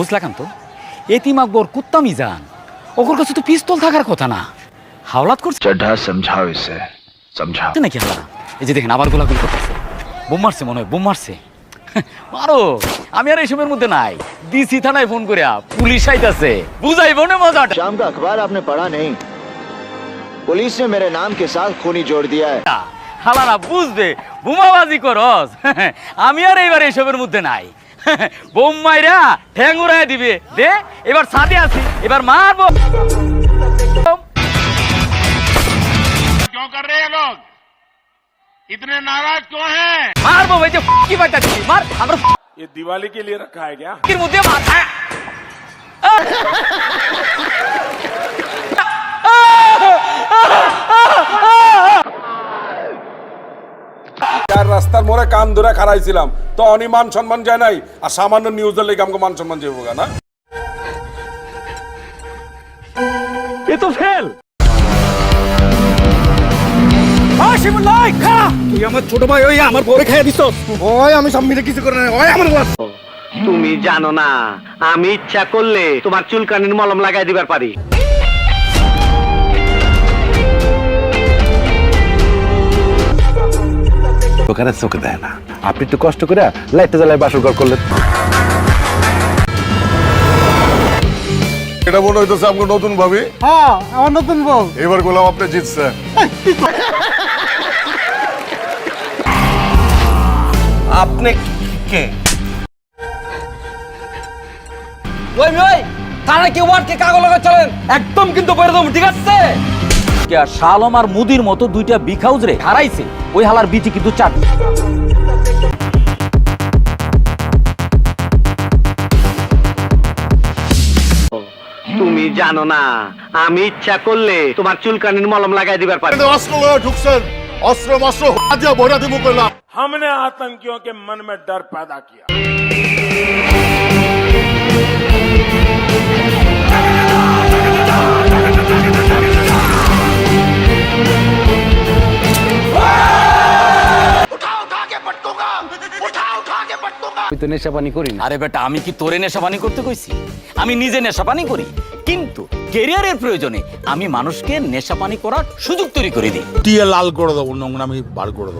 বুঝলাম তো এতিম আকবর কুত্তা মিজান ওর কাছে তো পিস্তল থাকার কথা না হাওলাত করছে चड्ढा समझाओ इसे समझा নাকি হাওলা এই যে দেখেন আবার গোলাগুলি করতেছে বোম মারছে মনে হয় বোম মারছে মারো আমি আর এইসবের মধ্যে নাই ডিসি থানায় ফোন করে পুলিশ আইতাছে বুঝাইবো না মজাটা शाम का अखबार आपने पढ़ा नहीं पुलिस ने मेरे नाम के साथ खूनी जोड़ दिया है হালারা বুঝবে বোমাবাজি করস আমি আর এইবার এইসবের মধ্যে নাই বোম মাইরা ঠ্যাং উড়াই দিবে দে এবার ছাদে আছি এবার মারবো क्यों कर रहे हैं लोग इतने नाराज क्यों हैं মারবো ভাই যে কি বাটা দিছি মার আমরা ये दिवाली के लिए रखा है क्या এর মধ্যে মাথা চার রাস্তার মোড়ে কান ধরে খাড়াইছিলাম তো অনিমান সম্মান যায় নাই আর সামান্য নিউজের লেগে আমাকে মান সম্মান যাবো না এ তো ফেল শিমুল্লাহ খাড়া তুই আমার ছোট ভাই ওই আমার পরে খাইয়া দিছ ওই আমি সব মিলে কিছু করে না ওই আমার তুমি জানো না আমি ইচ্ছা করলে তোমার চুলকানির মলম লাগাই দিবার পারি। ওখানে চোখে দেয় না আপনি একটু কষ্ট করে লাইটটা জ্বালায় বাসর ঘর করলেন। এটা মনে হইতেছে আমাকে নতুন ভাবি হ্যাঁ আমার নতুন বউ এবার গোলাম আপনি জিতছে আপনি কে? ওই ওই থানা কেউ আটকে কাগজ লাগা চলেন একদম কিন্তু বইরে দাও ঠিক আছে কে শালম আর মুদির মতো দুইটা বিখাউজ রে হারাইছে ওই হালার বিটি কিন্তু চাট তুমি জানো না আমি ইচ্ছা করলে তোমার চুলকানির মলম লাগাই দিবার পারি। অস্ত্র ঢুকছেন অস্ত্র মস্ত্র হাজিয়া ভরা দিব কইলাম हमने आतंकियों के मन में डर पैदा किया আমি তো নেশা পানি করি না। আরে বেটা আমি কি তোরে নেশাপানি করতে কইছি আমি নিজে নেশাপানি করি কিন্তু ক্যারিয়ারের প্রয়োজনে আমি মানুষকে নেশাপানি করার সুযোগ তৈরি করে দিই টিয়া লাল করে দেবো নোংরা আমি বার করে দেবো